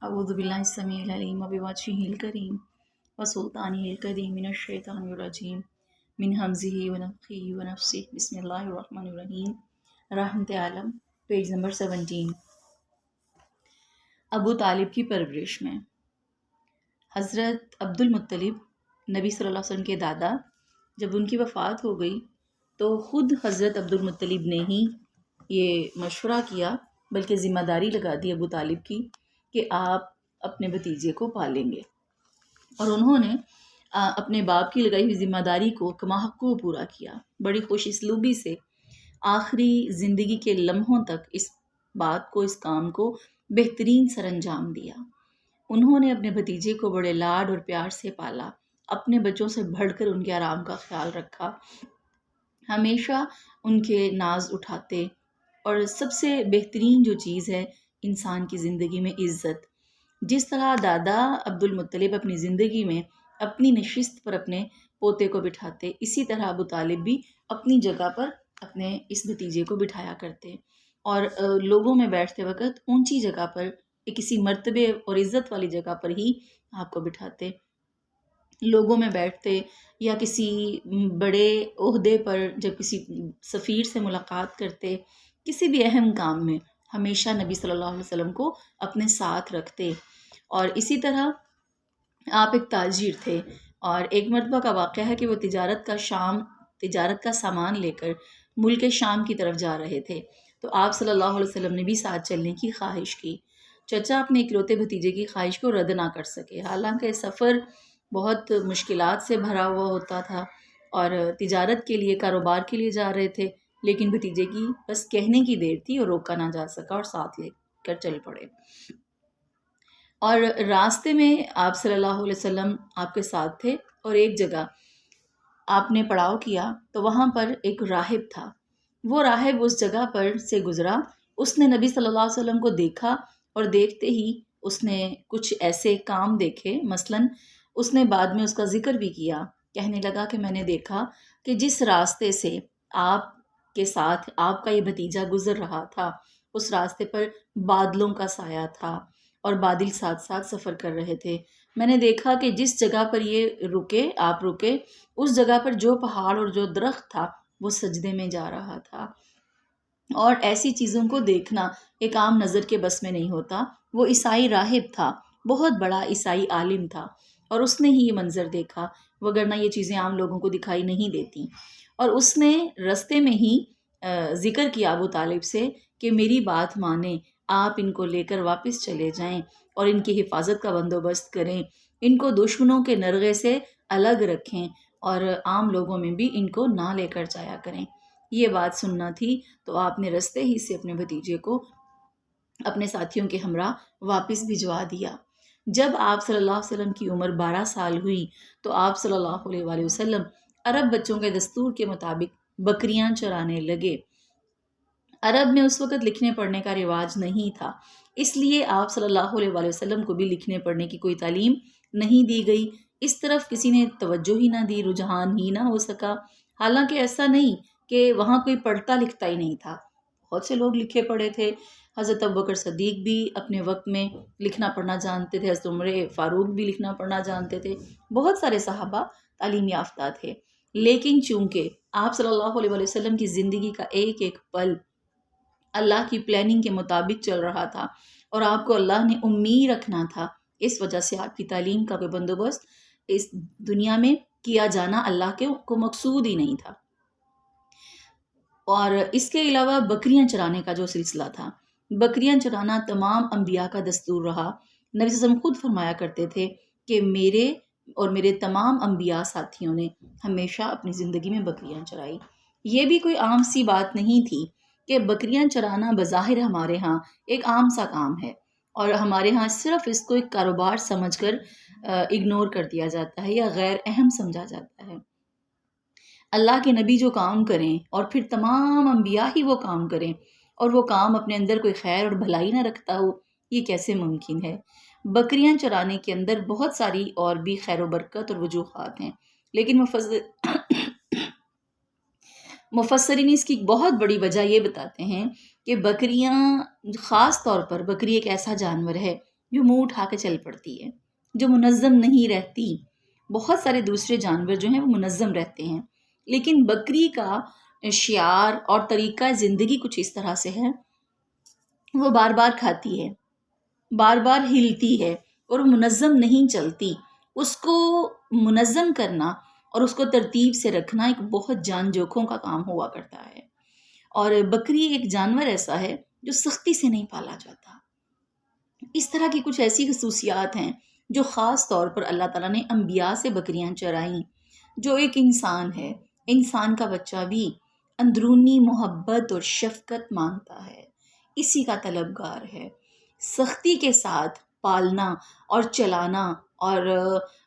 اعوذ باللہ السمیع العلیم وبوجہہ الکریم وسلطانہ القدیم من الشیطان الرجیم من ہمزہ ونفخہ ونفثہ بسم اللہ الرحمن الرحیم۔ رحمت عالم، پیج نمبر 17۔ ابو طالب کی پرورش میں حضرت عبد المطلب نبی صلی اللہ علیہ وسلم کے دادا، جب ان کی وفات ہو گئی تو خود حضرت عبد المطلب نے ہی یہ مشورہ کیا، بلکہ ذمہ داری لگا دی ابو طالب کی کہ آپ اپنے بھتیجے کو پالیں گے، اور انہوں نے اپنے باپ کی لگائی ہوئی ذمہ داری کو کما حقہ پورا کیا۔ بڑی خوش اسلوبی سے آخری زندگی کے لمحوں تک اس بات کو، اس کام کو بہترین سر انجام دیا۔ انہوں نے اپنے بھتیجے کو بڑے لاڈ اور پیار سے پالا، اپنے بچوں سے بڑھ کر ان کے آرام کا خیال رکھا، ہمیشہ ان کے ناز اٹھاتے، اور سب سے بہترین جو چیز ہے انسان کی زندگی میں عزت، جس طرح دادا عبد المطلب اپنی زندگی میں اپنی نشست پر اپنے پوتے کو بٹھاتے، اسی طرح ابو طالب بھی اپنی جگہ پر اپنے اس بھتیجے کو بٹھایا کرتے، اور لوگوں میں بیٹھتے وقت اونچی جگہ پر، کسی مرتبے اور عزت والی جگہ پر ہی آپ کو بٹھاتے۔ لوگوں میں بیٹھتے یا کسی بڑے عہدے پر جب کسی سفیر سے ملاقات کرتے، کسی بھی اہم کام میں ہمیشہ نبی صلی اللہ علیہ وسلم کو اپنے ساتھ رکھتے۔ اور اسی طرح آپ ایک تاجر تھے، اور ایک مرتبہ کا واقعہ ہے کہ وہ تجارت کا سامان لے کر ملک شام کی طرف جا رہے تھے، تو آپ صلی اللہ علیہ وسلم نے بھی ساتھ چلنے کی خواہش کی۔ چچا اپنے اکلوتے بھتیجے کی خواہش کو رد نہ کر سکے، حالانکہ سفر بہت مشکلات سے بھرا ہوا ہوتا تھا اور تجارت کے لیے، کاروبار کے لیے جا رہے تھے، لیکن بھتیجے کی بس کہنے کی دیر تھی اور روکا نہ جا سکا، اور ساتھ لے کر چل پڑے۔ اور راستے میں آپ صلی اللہ علیہ وسلم آپ کے ساتھ تھے، اور ایک جگہ آپ نے پڑاؤ کیا تو وہاں پر ایک راہب تھا۔ وہ راہب اس جگہ پر سے گزرا، اس نے نبی صلی اللہ علیہ وسلم کو دیکھا، اور دیکھتے ہی اس نے کچھ ایسے کام دیکھے، مثلاً اس نے بعد میں اس کا ذکر بھی کیا، کہنے لگا کہ میں نے دیکھا کہ جس راستے سے آپ کے ساتھ آپ کا یہ بھتیجا گزر رہا تھا، اس راستے پر بادلوں کا سایہ تھا، اور بادل ساتھ ساتھ سفر کر رہے تھے۔ میں نے دیکھا کہ جس جگہ پر یہ آپ رکے، اس جگہ پر جو پہاڑ اور جو درخت تھا وہ سجدے میں جا رہا تھا۔ اور ایسی چیزوں کو دیکھنا ایک عام نظر کے بس میں نہیں ہوتا۔ وہ عیسائی راہب تھا، بہت بڑا عیسائی عالم تھا، اور اس نے ہی یہ منظر دیکھا، وگرنہ یہ چیزیں عام لوگوں کو دکھائی نہیں دیتی۔ اور اس نے رستے میں ہی ذکر کیا ابو طالب سے کہ میری بات مانیں، آپ ان کو لے کر واپس چلے جائیں اور ان کی حفاظت کا بندوبست کریں، ان کو دشمنوں کے نرغے سے الگ رکھیں، اور عام لوگوں میں بھی ان کو نہ لے کر جایا کریں۔ یہ بات سننا تھی تو آپ نے رستے ہی سے اپنے بھتیجے کو اپنے ساتھیوں کے ہمراہ واپس بھجوا دیا۔ جب آپ صلی اللہ علیہ وسلم کی عمر 12 سال ہوئی تو آپ صلی اللہ علیہ وآلہ وسلم عرب بچوں کے دستور کے مطابق بکریاں چرانے لگے۔ عرب میں اس وقت لکھنے پڑھنے کا رواج نہیں تھا، اس لیے آپ صلی اللہ علیہ وآلہ وسلم کو بھی لکھنے پڑھنے کی کوئی تعلیم نہیں دی گئی۔ اس طرف کسی نے توجہ ہی نہ دی، رجحان ہی نہ ہو سکا۔ حالانکہ ایسا نہیں کہ وہاں کوئی پڑھتا لکھتا ہی نہیں تھا، بہت سے لوگ لکھے پڑھے تھے۔ حضرت ابوبکر صدیق بھی اپنے وقت میں لکھنا پڑھنا جانتے تھے، حضرت عمر فاروق بھی لکھنا پڑھنا جانتے تھے، بہت سارے صحابہ تعلیم یافتہ تھے۔ لیکن چونکہ آپ صلی اللہ علیہ وآلہ وسلم کی زندگی کا ایک ایک پل اللہ کی پلاننگ کے مطابق چل رہا تھا، اور آپ کو اللہ نے امی رکھنا تھا، اس وجہ سے آپ کی تعلیم کا کوئی بندوبست اس دنیا میں کیا جانا اللہ کے کو مقصود ہی نہیں تھا۔ اور اس کے علاوہ بکریاں چرانے کا جو سلسلہ تھا، بکریاں چرانا تمام انبیاء کا دستور رہا۔ نبی صلی اللہ علیہ وسلم خود فرمایا کرتے تھے کہ میرے اور میرے تمام انبیاء ساتھیوں نے ہمیشہ اپنی زندگی میں بکریاں چرائی۔ یہ بھی کوئی عام سی بات نہیں تھی کہ بکریاں چرانا بظاہر ہمارے ہاں ایک عام سا کام ہے، اور ہمارے ہاں صرف اس کو ایک کاروبار سمجھ کر اگنور کر دیا جاتا ہے یا غیر اہم سمجھا جاتا ہے۔ اللہ کے نبی جو کام کریں اور پھر تمام انبیاء ہی وہ کام کریں، اور وہ کام اپنے اندر کوئی خیر اور بھلائی نہ رکھتا ہو، یہ کیسے ممکن ہے؟ بکریاں چرانے کے اندر بہت ساری اور بھی خیر و برکت اور وجوہات ہیں، لیکن مفسرین اس کی بہت بڑی وجہ یہ بتاتے ہیں کہ بکریاں، خاص طور پر بکری ایک ایسا جانور ہے جو منہ اٹھا کے چل پڑتی ہے، جو منظم نہیں رہتی. بہت سارے دوسرے جانور جو ہیں وہ منظم رہتے ہیں، لیکن بکری کا شعار اور طریقہ زندگی کچھ اس طرح سے ہے، وہ بار بار کھاتی ہے، بار بار ہلتی ہے اور منظم نہیں چلتی. اس کو منظم کرنا اور اس کو ترتیب سے رکھنا ایک بہت جان جوکھوں کا کام ہوا کرتا ہے. اور بکری ایک جانور ایسا ہے جو سختی سے نہیں پالا جاتا. اس طرح کی کچھ ایسی خصوصیات ہیں جو خاص طور پر اللہ تعالیٰ نے انبیاء سے بکریاں چرائیں. جو ایک انسان ہے، انسان کا بچہ بھی اندرونی محبت اور شفقت مانگتا ہے، اسی کا طلبگار ہے. سختی کے ساتھ پالنا اور چلانا اور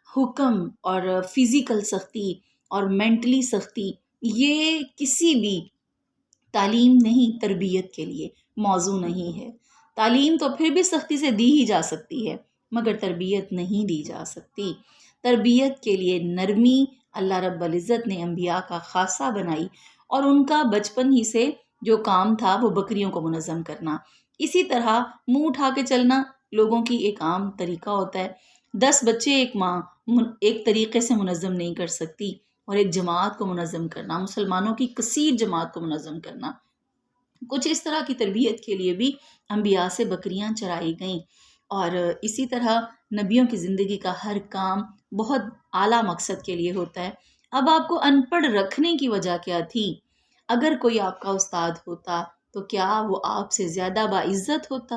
حکم اور فزیکل سختی اور مینٹلی سختی، یہ کسی بھی تعلیم نہیں، تربیت کے لیے موضوع نہیں ہے. تعلیم تو پھر بھی سختی سے دی ہی جا سکتی ہے، مگر تربیت نہیں دی جا سکتی. تربیت کے لیے نرمی اللہ رب العزت نے انبیاء کا خاصہ بنائی، اور ان کا بچپن ہی سے جو کام تھا وہ بکریوں کو منظم کرنا. اسی طرح منہ اٹھا کے چلنا لوگوں کی ایک عام طریقہ ہوتا ہے. 10 بچے ایک ماں ایک طریقے سے منظم نہیں کر سکتی، اور ایک جماعت کو منظم کرنا، مسلمانوں کی کثیر جماعت کو منظم کرنا. کچھ اس طرح کی تربیت کے لیے بھی انبیاء سے بکریاں چرائی گئیں. اور اسی طرح نبیوں کی زندگی کا ہر کام بہت اعلیٰ مقصد کے لیے ہوتا ہے. اب آپ کو ان پڑھ رکھنے کی وجہ کیا تھی؟ اگر کوئی آپ کا استاد ہوتا تو کیا وہ آپ سے زیادہ باعزت ہوتا؟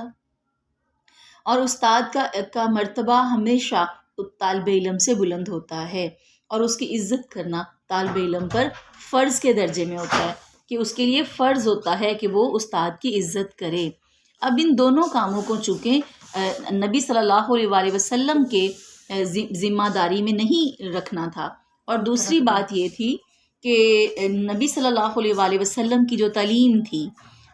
اور استاد کا مرتبہ ہمیشہ طالب علم سے بلند ہوتا ہے، اور اس کی عزت کرنا طالب علم پر فرض کے درجے میں ہوتا ہے، کہ اس کے لیے فرض ہوتا ہے کہ وہ استاد کی عزت کرے. اب ان دونوں کاموں کو چونکہ نبی صلی اللہ علیہ وآلہ وسلم کے ذمہ داری میں نہیں رکھنا تھا. اور دوسری بات یہ تھی کہ نبی صلی اللہ علیہ وآلہ وسلم کی جو تعلیم تھی،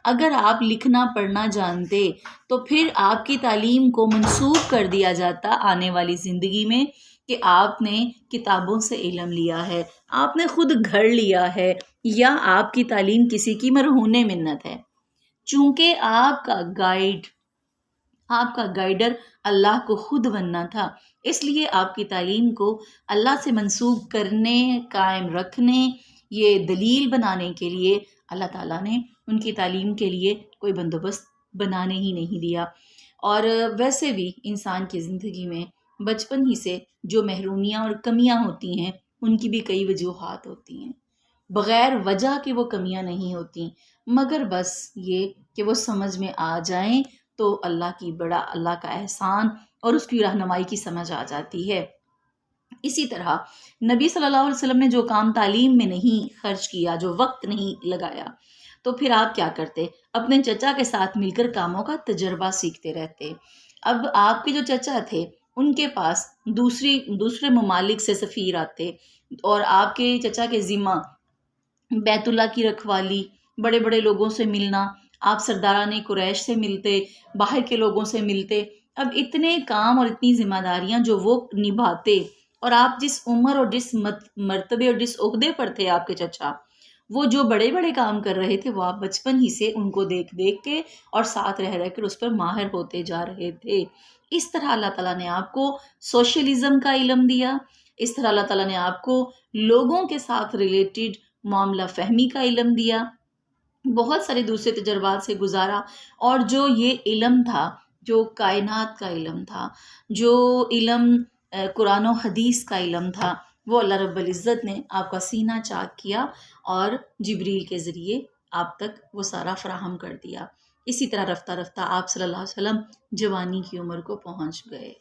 اگر آپ لکھنا پڑھنا جانتے تو پھر آپ کی تعلیم کو منسوخ کر دیا جاتا آنے والی زندگی میں، کہ آپ نے کتابوں سے علم لیا ہے، آپ نے خود گھڑ لیا ہے، یا آپ کی تعلیم کسی کی مرہون منت ہے. چونکہ آپ کا گائیڈر اللہ کو خود بننا تھا، اس لیے آپ کی تعلیم کو اللہ سے منسوخ کرنے، قائم رکھنے، یہ دلیل بنانے کے لیے اللہ تعالیٰ نے ان کی تعلیم کے لیے کوئی بندوبست بنانے ہی نہیں دیا. اور ویسے بھی انسان کی زندگی میں بچپن ہی سے جو محرومیاں اور کمیاں ہوتی ہیں، ان کی بھی کئی وجوہات ہوتی ہیں. بغیر وجہ کے وہ کمیاں نہیں ہوتی، مگر بس یہ کہ وہ سمجھ میں آ جائیں تو اللہ کا احسان اور اس کی رہنمائی کی سمجھ آ جاتی ہے. اسی طرح نبی صلی اللہ علیہ وسلم نے جو کام تعلیم میں نہیں خرچ کیا، جو وقت نہیں لگایا، تو پھر آپ کیا کرتے؟ اپنے چچا کے ساتھ مل کر کاموں کا تجربہ سیکھتے رہتے. اب آپ کے جو چچا تھے، ان کے پاس دوسرے ممالک سے سفیر آتے، اور آپ کے چچا کے ذمہ بیت اللہ کی رکھوالی، بڑے بڑے لوگوں سے ملنا، آپ سرداران قریش سے ملتے، باہر کے لوگوں سے ملتے. اب اتنے کام اور اتنی ذمہ داریاں جو وہ نبھاتے، اور آپ جس عمر اور جس مرتبے اور جس عہدے پر تھے، آپ کے چچا وہ جو بڑے بڑے کام کر رہے تھے، وہ آپ بچپن ہی سے ان کو دیکھ دیکھ کے اور ساتھ رہ رہ کر اس پر ماہر ہوتے جا رہے تھے. اس طرح اللہ تعالیٰ نے آپ کو سوشلزم کا علم دیا، اس طرح اللہ تعالیٰ نے آپ کو لوگوں کے ساتھ ریلیٹڈ معاملہ فہمی کا علم دیا، بہت سارے دوسرے تجربات سے گزارا. اور جو یہ علم تھا، جو کائنات کا علم تھا، جو علم قرآن و حدیث کا علم تھا، وہ اللہ رب العزت نے آپ کا سینہ چاک کیا اور جبریل کے ذریعے آپ تک وہ سارا فراہم کر دیا. اسی طرح رفتہ رفتہ آپ صلی اللہ علیہ وسلم جوانی کی عمر کو پہنچ گئے.